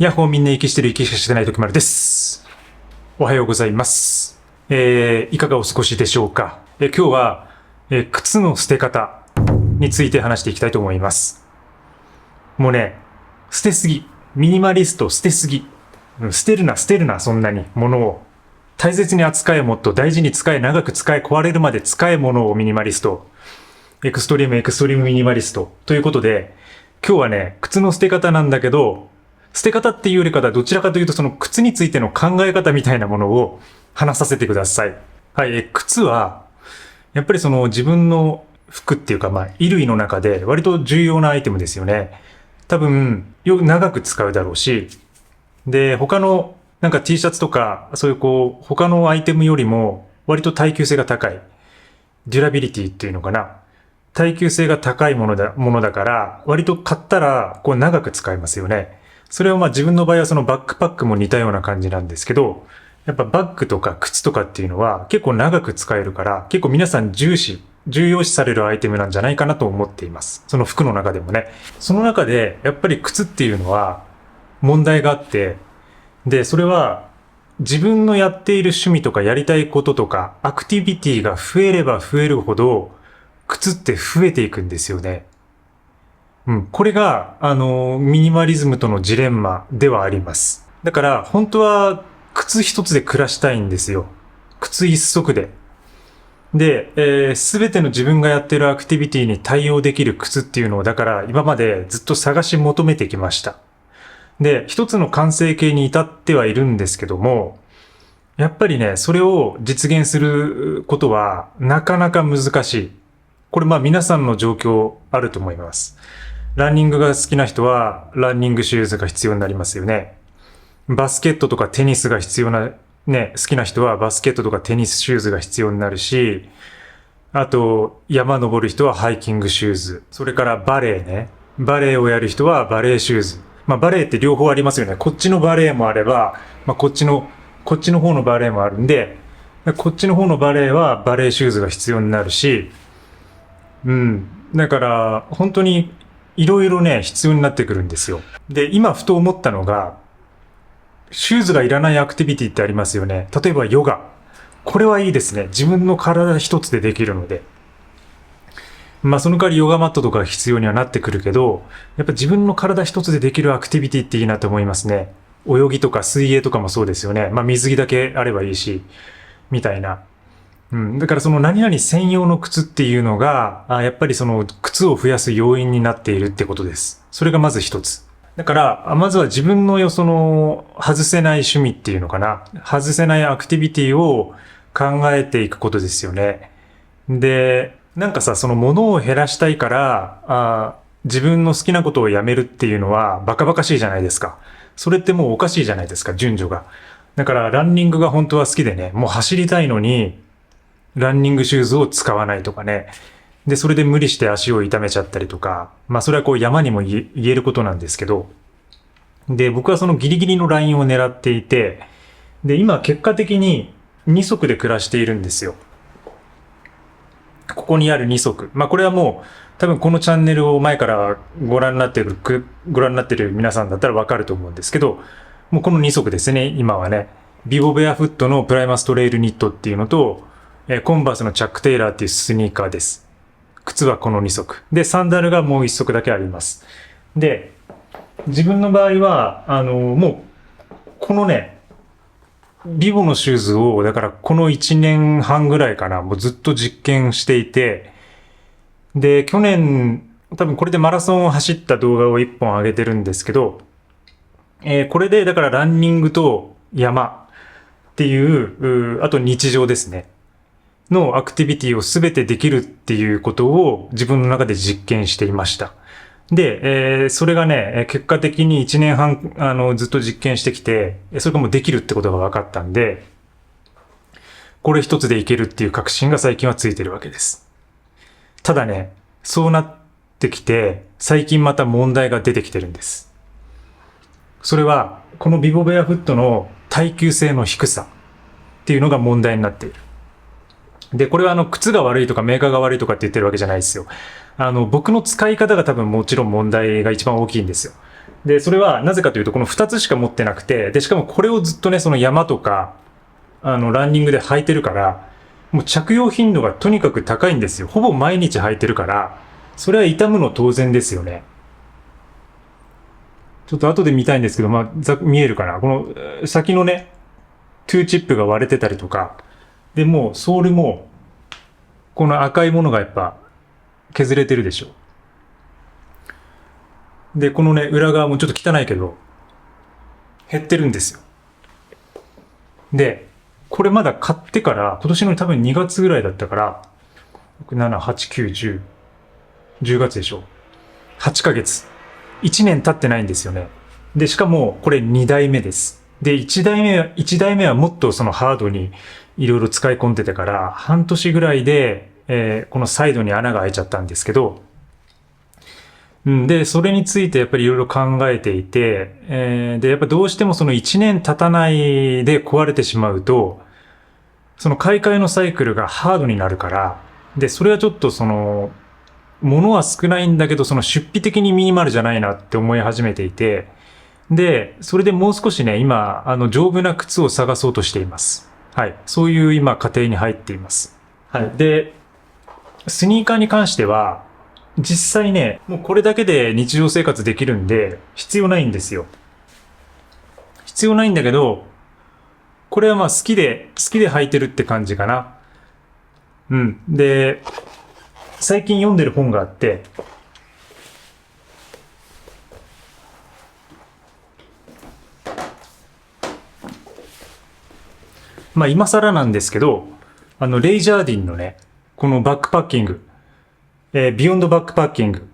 ヤッホーみんな息してる息しかしてない時丸です。おはようございます。いかがお過ごしでしょうか。今日は、靴の捨て方について話していきたいと思います。もうね、捨てすぎ。ミニマリスト捨てすぎ。捨てるな、そんなに。物を。大切に扱えもっと、大事に使え、長く使え、壊れるまで使えものをミニマリスト。エクストリームミニマリスト。ということで、今日はね、靴の捨て方なんだけど、捨て方っていうよりかはどちらかというとその靴についての考え方みたいなものを話させてください。はい、靴は、やっぱりその自分の服っていうか衣類の中で割と重要なアイテムですよね。多分、長く使うだろうし、で、他のなんか T シャツとか、そういう他のアイテムよりも割と耐久性が高い。デュラビリティっていうのかな。耐久性が高いものだから、割と買ったら長く使えますよね。それを自分の場合はそのバックパックも似たような感じなんですけど、やっぱバッグとか靴とかっていうのは結構長く使えるから、結構皆さん重要視されるアイテムなんじゃないかなと思っています。その服の中でもね。その中でやっぱり靴っていうのは問題があって、で、それは自分のやっている趣味とかやりたいこととかアクティビティが増えれば増えるほど靴って増えていくんですよね。これが、ミニマリズムとのジレンマではあります。だから、本当は、靴一つで暮らしたいんですよ。靴一足で。で、すべての自分がやっているアクティビティに対応できる靴っていうのを、だから今までずっと探し求めてきました。で、一つの完成形に至ってはいるんですけども、やっぱりね、それを実現することは、なかなか難しい。これ皆さんの状況あると思います。ランニングが好きな人はランニングシューズが必要になりますよね。バスケットとかテニスが必要な、好きな人はバスケットとかテニスシューズが必要になるし、あと山登る人はハイキングシューズ。それからバレエね。バレエをやる人はバレエシューズ。バレエって両方ありますよね。こっちのバレエもあれば、こっちの方のバレエもあるんで、こっちの方のバレエはバレエシューズが必要になるし、だから本当にいろいろね、必要になってくるんですよ。で、今ふと思ったのが、シューズがいらないアクティビティってありますよね。例えばヨガ。これはいいですね。自分の体一つでできるので。その代わりヨガマットとか必要にはなってくるけど、やっぱ自分の体一つでできるアクティビティっていいなと思いますね。泳ぎとか水泳とかもそうですよね。水着だけあればいいし、みたいな。だからその何々専用の靴っていうのが、やっぱりその靴を増やす要因になっているってことです。それがまず一つ。だから、まずは自分のその外せない趣味っていうのかな。外せないアクティビティを考えていくことですよね。で、その物を減らしたいから、自分の好きなことをやめるっていうのはバカバカしいじゃないですか。それってもうおかしいじゃないですか、順序が。だからランニングが本当は好きでね、もう走りたいのに、ランニングシューズを使わないとかね。で、それで無理して足を痛めちゃったりとか。それは山にも言えることなんですけど。で、僕はそのギリギリのラインを狙っていて、で、今結果的に2足で暮らしているんですよ。ここにある2足。これはもう多分このチャンネルを前からご覧になってる皆さんだったらわかると思うんですけど、もうこの2足ですね、今はね。ビボベアフットのプライマストレイルニットっていうのと、コンバースのチャック・テイラーっていうスニーカーです。靴はこの2足。で、サンダルがもう1足だけあります。で、自分の場合は、もう、このね、ビボのシューズを、だからこの1年半ぐらいかな、もうずっと実験していて、で、去年、多分これでマラソンを走った動画を1本上げてるんですけど、これで、だからランニングと山っていう、あと日常ですね。のアクティビティをすべてできるっていうことを自分の中で実験していました。で、それがね、結果的に1年半、ずっと実験してきて、それがもうできるってことが分かったんで、これ一つでいけるっていう確信が最近はついてるわけです。ただね、そうなってきて、最近また問題が出てきてるんです。それは、このビボベアフットの耐久性の低さっていうのが問題になっている。で、これは靴が悪いとかメーカーが悪いとかって言ってるわけじゃないですよ。僕の使い方が多分もちろん問題が一番大きいんですよ。で、それはなぜかというと、この2つしか持ってなくて、で、しかもこれをずっとね、その山とか、ランニングで履いてるから、もう着用頻度がとにかく高いんですよ。ほぼ毎日履いてるから、それは傷むの当然ですよね。ちょっと後で見たいんですけど、見えるかな。この先のね、トゥーチップが割れてたりとか、で、もうソールも、この赤いものがやっぱ削れてるでしょ。で、このね、裏側もちょっと汚いけど、減ってるんですよ。で、これまだ買ってから、今年の多分2月ぐらいだったから、7、8、9、10、10月でしょ。8ヶ月。1年経ってないんですよね。で、しかも、これ2代目です。で、1代目はもっとそのハードにいろいろ使い込んでてから、半年ぐらいで、このサイドに穴が開いちゃったんですけど、で、それについてやっぱりいろいろ考えていて、で、やっぱどうしてもその1年経たないで壊れてしまうと、その買い替えのサイクルがハードになるから、で、それはちょっとその、物は少ないんだけど、その出費的にミニマルじゃないなって思い始めていて、で、それでもう少しね、今、丈夫な靴を探そうとしています。はい。そういう今、過程に入っています。はい。で、スニーカーに関しては、実際ね、もうこれだけで日常生活できるんで、必要ないんですよ。必要ないんだけど、これは好きで履いてるって感じかな。で、最近読んでる本があって、今更なんですけど、レイジャーディンのね、このバックパッキング、ビヨンドバックパッキング、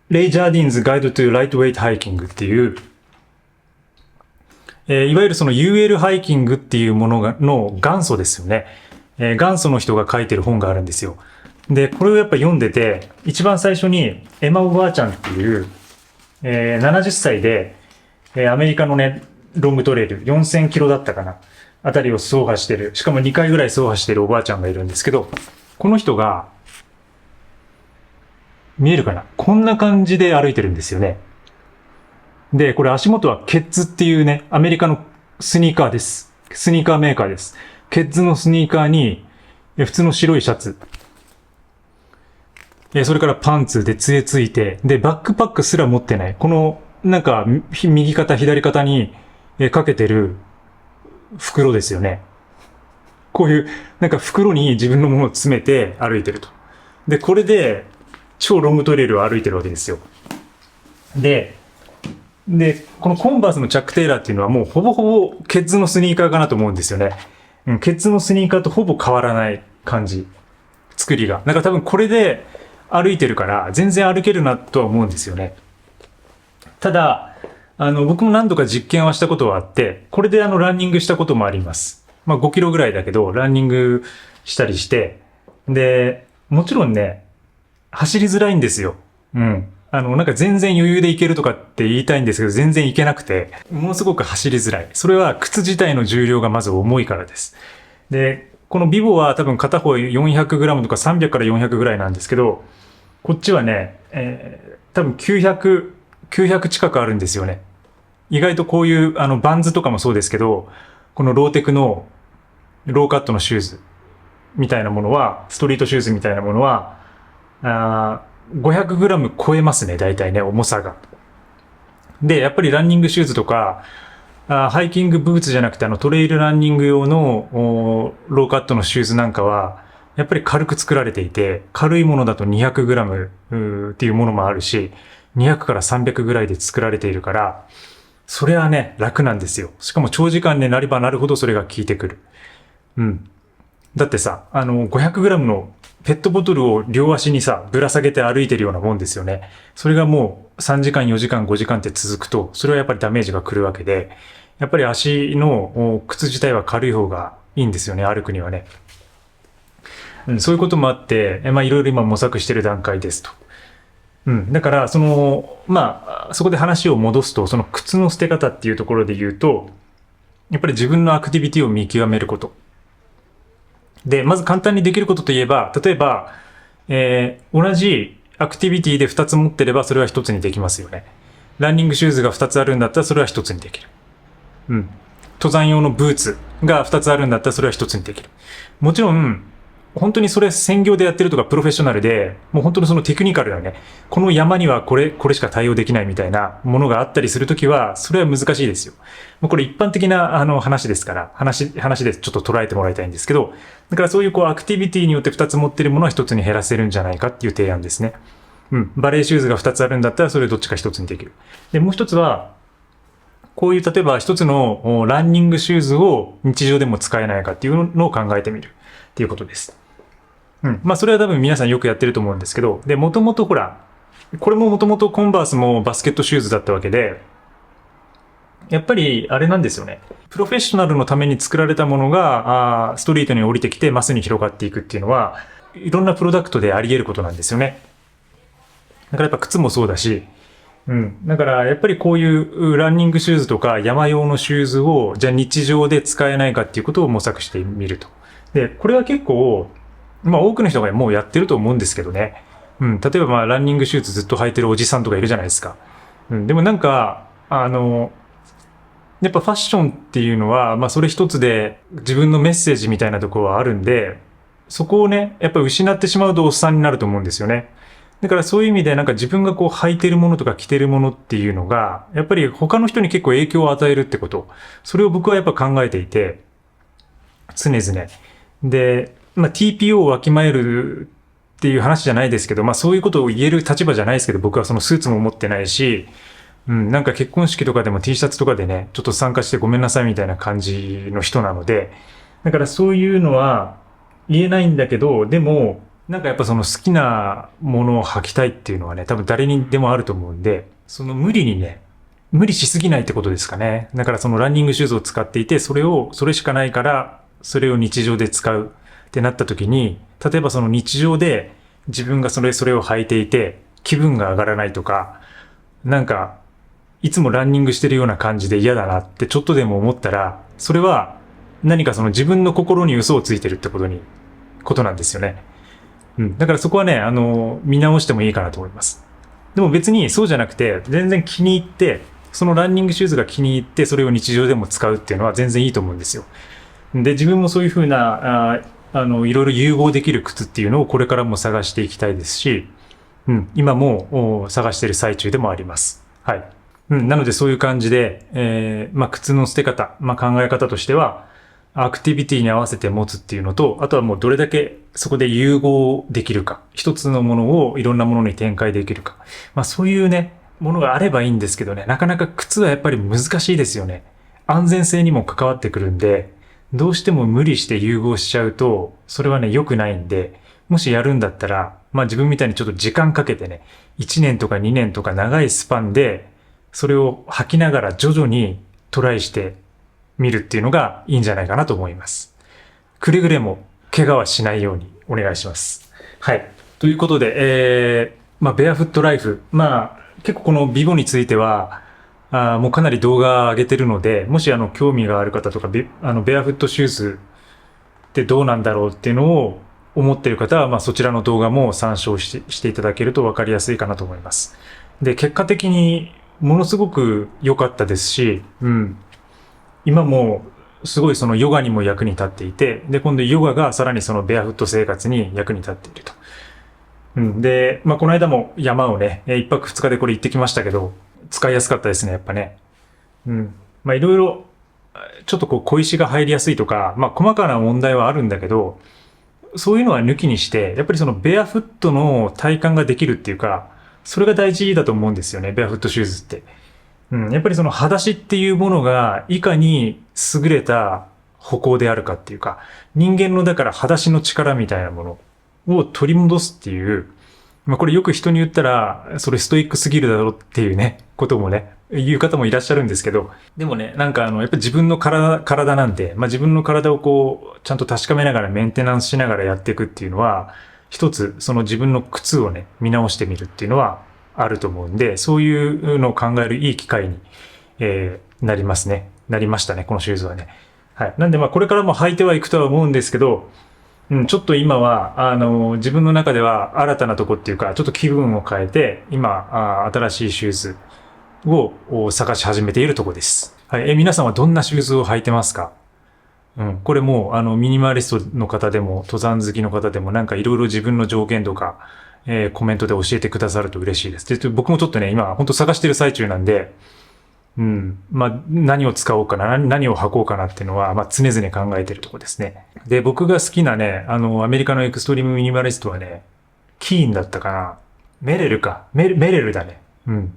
レイジャーディンズガイドトゥライトウェイトハイキングっていう、いわゆるその UL ハイキングっていうものの元祖ですよね。元祖の人が書いてる本があるんですよ。で、これをやっぱ読んでて、一番最初にエマおばあちゃんっていう、70歳で、アメリカのね、ロングトレイル、4000キロだったかな。あたりを走破してる。しかも2回ぐらい走破してるおばあちゃんがいるんですけど、この人が、見えるかな？こんな感じで歩いてるんですよね。で、これ足元はケッズっていうね、アメリカのスニーカーです。スニーカーメーカーです。ケッズのスニーカーに、普通の白いシャツ。それからパンツで杖ついて、で、バックパックすら持ってない。この、なんか、右肩、左肩にかけてる袋ですよね。こういう、なんか袋に自分のものを詰めて歩いてると。で、これで、超ロングトレイルを歩いてるわけですよ。で、このコンバースのチャック・テイラーっていうのはもうほぼほぼケッズのスニーカーかなと思うんですよね。ケッズのスニーカーとほぼ変わらない感じ。作りが。なんか多分これで歩いてるから全然歩けるなとは思うんですよね。ただ、僕も何度か実験はしたことはあって、これでランニングしたこともあります。5キロぐらいだけど、ランニングしたりして、で、もちろんね、走りづらいんですよ。なんか全然余裕でいけるとかって言いたいんですけど、全然いけなくて、ものすごく走りづらい。それは靴自体の重量がまず重いからです。で、このビボは多分片方 400g とか300から400ぐらいなんですけど、こっちはね、多分900近くあるんですよね。意外とこういうバンズとかもそうですけど、このローテクのローカットのシューズみたいなものは、ストリートシューズみたいなものは、500g 超えますね、大体ね、重さが。で、やっぱりランニングシューズとか、ハイキングブーツじゃなくてトレイルランニング用のローカットのシューズなんかは、やっぱり軽く作られていて、軽いものだと 200g っていうものもあるし、200から300ぐらいで作られているから、それはね、楽なんですよ。しかも長時間になればなるほどそれが効いてくる。だってさ、500g のペットボトルを両足にさ、ぶら下げて歩いてるようなもんですよね。それがもう3時間、4時間、5時間って続くと、それはやっぱりダメージが来るわけで、やっぱり足の靴自体は軽い方がいいんですよね、歩くにはね。そういうこともあって、いろいろ今模索してる段階ですと。だから、そこで話を戻すと、その靴の捨て方っていうところで言うと、やっぱり自分のアクティビティを見極めること。で、まず簡単にできることといえば、例えば、同じアクティビティで2つ持ってれば、それは1つにできますよね。ランニングシューズが2つあるんだったらそれは1つにできる。登山用のブーツが2つあるんだったらそれは1つにできる。もちろん、本当にそれ専業でやってるとかプロフェッショナルで、もう本当にそのテクニカルなね、この山にはこれしか対応できないみたいなものがあったりするときは、それは難しいですよ。もうこれ一般的な話ですから、話でちょっと捉えてもらいたいんですけど、だからそういうアクティビティによって2つ持ってるものは1つに減らせるんじゃないかっていう提案ですね。バレーシューズが2つあるんだったらそれどっちか1つにできる。で、もう1つは、こういう例えば1つのランニングシューズを日常でも使えないかっていうのを考えてみるっていうことです。それは多分皆さんよくやってると思うんですけど、で、もともとほら、これももともとコンバースもバスケットシューズだったわけで、やっぱりあれなんですよね。プロフェッショナルのために作られたものが、ストリートに降りてきてマスに広がっていくっていうのは、いろんなプロダクトであり得ることなんですよね。だからやっぱ靴もそうだし、だからやっぱりこういうランニングシューズとか山用のシューズを、じゃあ日常で使えないかっていうことを模索してみると。で、これは結構、多くの人がもうやってると思うんですけどね。例えばランニングシューズずっと履いてるおじさんとかいるじゃないですか。でもなんか、やっぱファッションっていうのは、それ一つで自分のメッセージみたいなところはあるんで、そこをね、やっぱ失ってしまうとおっさんになると思うんですよね。だからそういう意味でなんか自分が履いてるものとか着てるものっていうのが、やっぱり他の人に結構影響を与えるってこと。それを僕はやっぱ考えていて、常々。で、TPO をわきまえるっていう話じゃないですけど、そういうことを言える立場じゃないですけど、僕はそのスーツも持ってないし、なんか結婚式とかでも T シャツとかでね、ちょっと参加してごめんなさいみたいな感じの人なので、だからそういうのは言えないんだけど、でも、なんかやっぱその好きなものを履きたいっていうのはね、多分誰にでもあると思うんで、その無理しすぎないってことですかね。だからそのランニングシューズを使っていて、それしかないから、それを日常で使うってなった時に、例えばその日常で自分がそれを履いていて、気分が上がらないとか、なんか、いつもランニングしてるような感じで嫌だなってちょっとでも思ったら、それは何かその自分の心に嘘をついてるってことなんですよね。だからそこはね、見直してもいいかなと思います。でも別にそうじゃなくて、全然気に入って、そのランニングシューズが気に入って、それを日常でも使うっていうのは全然いいと思うんですよ。で、自分もそういうふうな、いろいろ融合できる靴っていうのをこれからも探していきたいですし、今も探している最中でもあります。はい。なのでそういう感じで、靴の捨て方、考え方としては、アクティビティに合わせて持つっていうのと、あとはもうどれだけそこで融合できるか、一つのものをいろんなものに展開できるか。そういうね、ものがあればいいんですけどね、なかなか靴はやっぱり難しいですよね。安全性にも関わってくるんで、どうしても無理して融合しちゃうと、それはね、良くないんで、もしやるんだったら、自分みたいにちょっと時間かけてね、1年とか2年とか長いスパンで、それを履きながら徐々にトライしてみるっていうのがいいんじゃないかなと思います。くれぐれも怪我はしないようにお願いします。はい。ということで、ベアフットライフ。結構このビボについては、もうかなり動画上げてるので、もし興味がある方とか、ベアフットシューズってどうなんだろうっていうのを思っている方は、そちらの動画も参照していただけると分かりやすいかなと思います。で、結果的にものすごく良かったですし、今もすごいそのヨガにも役に立っていて、で、今度ヨガがさらにそのベアフット生活に役に立っていると。で、この間も山をね、一泊二日でこれ行ってきましたけど、使いやすかったですね、やっぱね。いろいろ、ちょっと小石が入りやすいとか、細かな問題はあるんだけど、そういうのは抜きにして、やっぱりそのベアフットの体感ができるっていうか、それが大事だと思うんですよね、ベアフットシューズって。やっぱりその裸足っていうものがいかに優れた歩行であるかっていうか、人間のだから裸足の力みたいなものを取り戻すっていう、これよく人に言ったら、それストイックすぎるだろうっていうね、こともね、言う方もいらっしゃるんですけど、でもね、やっぱり自分の体なんで、自分の体をちゃんと確かめながらメンテナンスしながらやっていくっていうのは、一つ、その自分の靴をね、見直してみるっていうのはあると思うんで、そういうのを考えるいい機会に、なりましたね、このシューズはね。はい。なんでこれからも履いてはいくとは思うんですけど、ちょっと今は、自分の中では新たなとこっていうか、ちょっと気分を変えて、今、新しいシューズを探し始めているところです。はい。皆さんはどんなシューズを履いてますか？これもう、ミニマリストの方でも、登山好きの方でも、なんかいろいろ自分の条件とか、コメントで教えてくださると嬉しいです。で、僕もちょっとね、今、本当探してる最中なんで、まあ、何を使おうかな、何を履こうかなっていうのは、まあ、常々考えてるところですね。で、僕が好きなね、アメリカのエクストリームミニマリストはね、キーンだったかな。メレルか。メレルだね。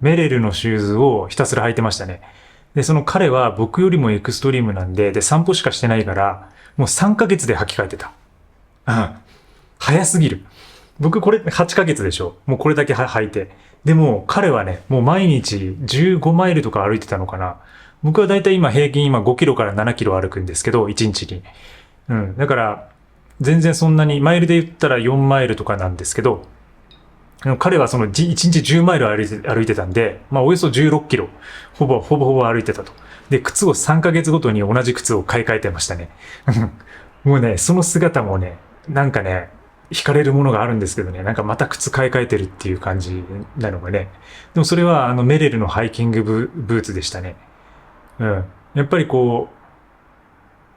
メレルのシューズをひたすら履いてましたね。で、その彼は僕よりもエクストリームなんで、散歩しかしてないから、もう3ヶ月で履き替えてた。早すぎる。僕これ8ヶ月でしょ。もうこれだけ履いて。でも彼はね、もう毎日15マイルとか歩いてたのかな。僕はだいたい今平均今5キロから7キロ歩くんですけど、1日に。だから、全然そんなに、マイルで言ったら4マイルとかなんですけど、彼はその1日10マイル歩いてたんで、まあおよそ16キロ、ほぼ歩いてたと。で、靴を3ヶ月ごとに同じ靴を買い替えてましたね。もうね、その姿もね、なんかね、惹かれるものがあるんですけどね、なんかまた靴買い替えてるっていう感じなのがね。でもそれはメレルのハイキングブーツでしたね。やっぱりこ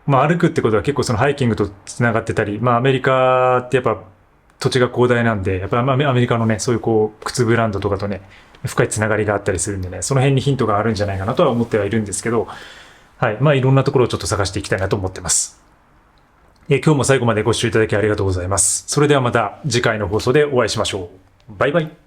う、まあ歩くってことは結構そのハイキングと繋がってたり、まあアメリカってやっぱ土地が広大なんで、やっぱアメリカのね、そういうこう、靴ブランドとかとね、深いつながりがあったりするんでね、その辺にヒントがあるんじゃないかなとは思ってはいるんですけど、はい。まあいろんなところをちょっと探していきたいなと思ってます。今日も最後までご視聴いただきありがとうございます。それではまた次回の放送でお会いしましょう。バイバイ。